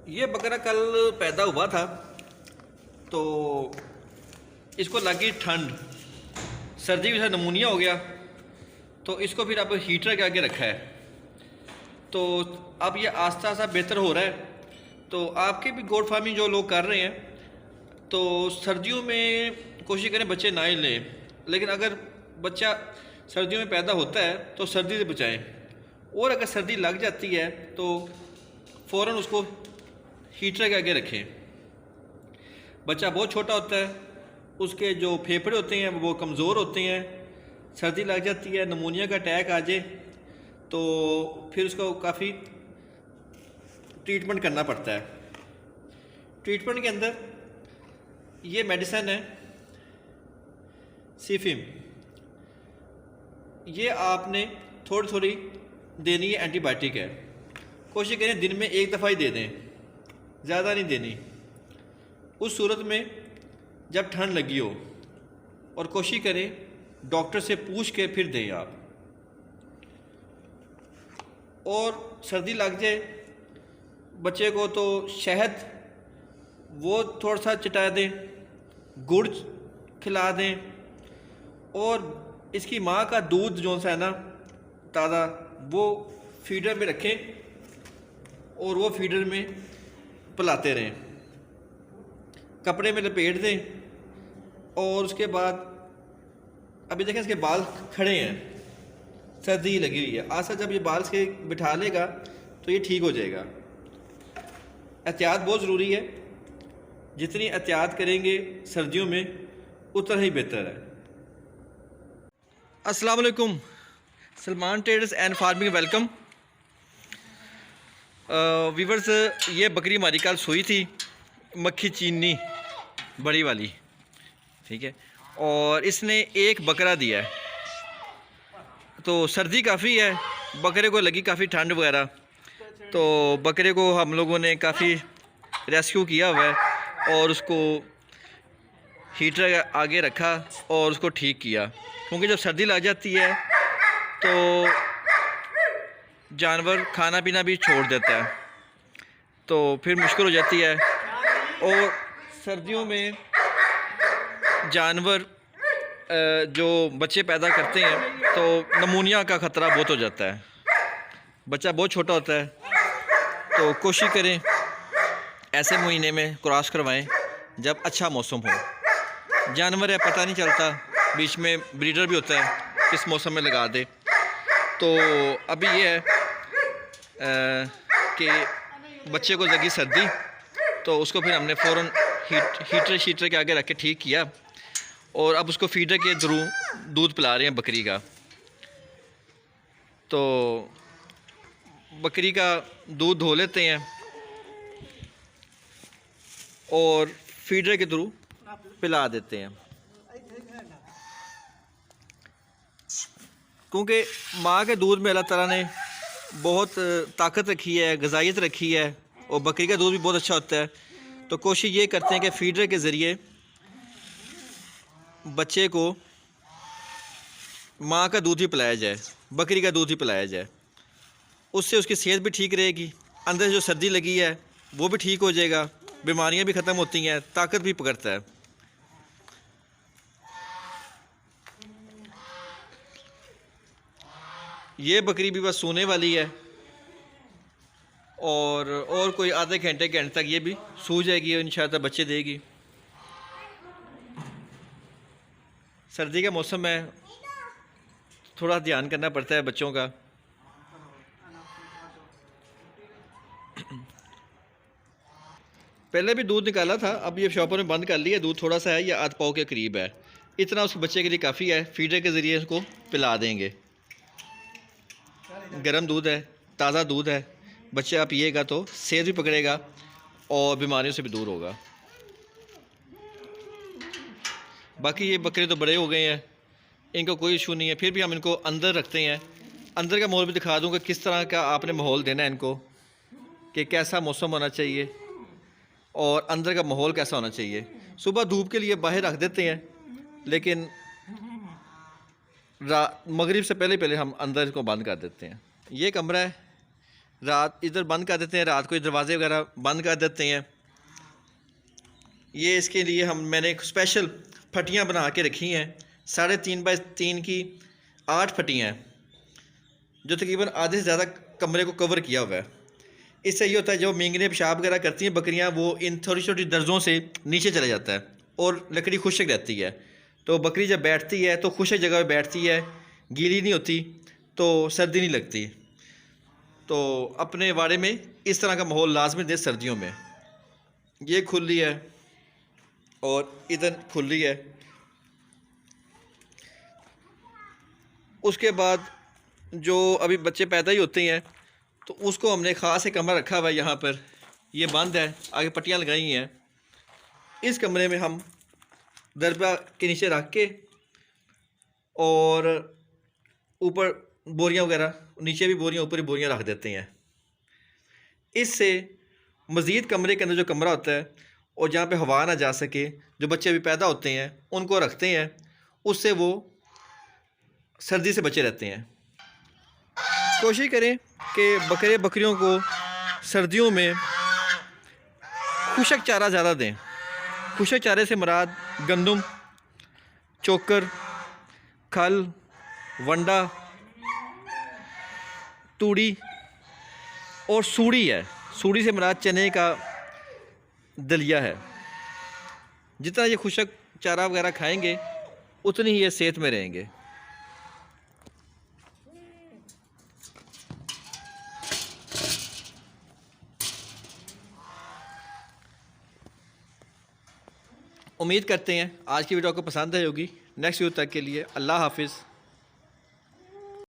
ये बकरा कल पैदा हुआ था तो इसको लगी ठंड, सर्दी के साथ नमूनिया हो गया तो इसको फिर अब हीटर के आगे रखा है। तो अब ये आस्ता आस्ता बेहतर हो रहा है। तो आपके भी गोट फार्मिंग जो लोग कर रहे हैं तो सर्दियों में कोशिश करें बच्चे ना ही लें, लेकिन अगर बच्चा सर्दियों में पैदा होता है तो सर्दी से बचाएं, और अगर सर्दी लग जाती है तो फ़ौरन उसको हीटर के आगे रखें। बच्चा बहुत छोटा होता है, उसके जो फेफड़े होते हैं वो कमज़ोर होते हैं, सर्दी लग जाती है, नमूनिया का अटैक आ जाए तो फिर उसको काफ़ी ट्रीटमेंट करना पड़ता है। ट्रीटमेंट के अंदर ये मेडिसिन है सीफिम, ये आपने थोड़ी थोड़ी देनी है, एंटीबायोटिक है। कोशिश करें दिन में एक दफ़ा ही दे दें, ज़्यादा नहीं देनी। उस सूरत में जब ठंड लगी हो, और कोशिश करें डॉक्टर से पूछ के फिर दें आप। और सर्दी लग जाए बच्चे को तो शहद वो थोड़ा सा चटा दें, गुड़ खिला दें, और इसकी माँ का दूध जो सा है ना ताज़ा, वो फीडर में रखें और वो फीडर में पिलाते रहें। कपड़े में लपेट दें, और उसके बाद अभी देखें इसके बाल खड़े हैं, सर्दी लगी हुई है, आसा जब ये बाल से बिठा लेगा तो ये ठीक हो जाएगा। एहतियात बहुत ज़रूरी है, जितनी एहतियात करेंगे सर्दियों में उतना ही बेहतर है। अस्सलाम वालेकुम, Salman traders and farming welcome. Viewers, ये बकरी हमारी कल सोई थी, मक्खी चीनी बड़ी वाली, ठीक है, और इसने एक बकरा दिया है। तो सर्दी काफ़ी है, बकरे को लगी काफ़ी ठंड वगैरह, तो बकरे को हम लोगों ने काफ़ी रेस्क्यू किया हुआ है और उसको हीटर आगे रखा और उसको ठीक किया, क्योंकि जब सर्दी लग जाती है तो जानवर खाना पीना भी छोड़ देता है, तो फिर मुश्किल हो जाती है। और सर्दियों में जानवर जो बच्चे पैदा करते हैं तो नमूनिया का ख़तरा बहुत हो जाता है। बच्चा बहुत छोटा होता है, तो कोशिश करें ऐसे महीने में क्रॉस करवाएं जब अच्छा मौसम हो। जानवर है पता नहीं चलता, बीच में ब्रीडर भी होता है, किस मौसम में लगा दे। तो अभी ये है कि बच्चे को लगी सर्दी, तो उसको फिर हमने फ़ौरन हीटर के आगे रख के ठीक किया, और अब उसको फीडर के थ्रू दूध पिला रहे हैं बकरी का। तो बकरी का दूध धो लेते हैं और फीडर के थ्रू पिला देते हैं, क्योंकि माँ के दूध में अल्लाह ताला ने बहुत ताकत रखी है, ग़िज़ाइयत रखी है, और बकरी का दूध भी बहुत अच्छा होता है। तो कोशिश ये करते हैं कि फीडर के ज़रिए बच्चे को माँ का दूध ही पिलाया जाए, बकरी का दूध ही पिलाया जाए, उससे उसकी सेहत भी ठीक रहेगी, अंदर से जो सर्दी लगी है वो भी ठीक हो जाएगा, बीमारियां भी ख़त्म होती हैं, ताकत भी पकड़ता है। ये बकरी भी बस सोने वाली है, और कोई आधे घंटे तक ये भी सो जाएगी और इंशाअल्लाह बच्चे देगी। सर्दी का मौसम है, थोड़ा ध्यान करना पड़ता है बच्चों का। पहले भी दूध निकाला था, अब ये शॉपर में बंद कर लिया। दूध थोड़ा सा है, ये आध पाव के करीब है, इतना उस बच्चे के लिए काफ़ी है। फीडर के ज़रिए उसको पिला देंगे। गर्म दूध है, ताज़ा दूध है, बच्चा पिएगा तो सेहत भी पकड़ेगा और बीमारियों से भी दूर होगा। बाकी ये बकरे तो बड़े हो गए हैं, इनका कोई इशू नहीं है, फिर भी हम इनको अंदर रखते हैं। अंदर का माहौल भी दिखा दूँगा, किस तरह का आपने माहौल देना है इनको, कि कैसा मौसम होना चाहिए और अंदर का माहौल कैसा होना चाहिए। सुबह धूप के लिए बाहर रख देते हैं, लेकिन मगरिब से पहले हम अंदर इसको बंद कर देते हैं। ये कमरा है, रात इधर बंद कर देते हैं, रात को दरवाजे वगैरह बंद कर देते हैं। ये इसके लिए मैंने एक स्पेशल फटियाँ बना के रखी हैं, 3.5 बाई 3 की 8 फटियाँ हैं, जो तकरीबन आधे से ज़्यादा कमरे को कवर किया हुआ है। इससे ये होता है जो मींगने पेशाब वगैरह करती हैं बकरियां, वो इन छोटी छोटी दर्जों से नीचे चला जाता है और लकड़ी खुश्क रहती है। तो बकरी जब बैठती है तो खुश्क जगह पे बैठती है, गीली नहीं होती, तो सर्दी नहीं लगती। तो अपने वाड़े में इस तरह का माहौल लाजमी दे सर्दियों में। ये खुली है और इधर खुली है। उसके बाद जो अभी बच्चे पैदा ही होते हैं तो उसको हमने ख़ास एक कमरा रखा हुआ है, यहाँ पर ये बंद है, आगे पट्टियाँ लगाई हैं। इस कमरे में हम दरबा के नीचे रख के और ऊपर बोरियां वगैरह, नीचे भी बोरियां ऊपर भी बोरियां रख देते हैं। इससे मज़ीद कमरे के अंदर जो कमरा होता है और जहाँ पे हवा ना जा सके, जो बच्चे अभी पैदा होते हैं उनको रखते हैं, उससे वो सर्दी से बचे रहते हैं। कोशिश करें कि बकरियों को सर्दियों में खुशक चारा ज़्यादा दें। खुशक चारे से मुराद गंदम, चोकर, खल, वंडा, तूड़ी और सूड़ी है। सूड़ी से मुराद चने का दलिया है। जितना ये खुशक चारा वगैरह खाएंगे उतनी ही ये सेहत में रहेंगे। उम्मीद करते हैं आज की वीडियो आपको पसंद आई होगी। नेक्स्ट वीडियो तक के लिए अल्लाह हाफिज़।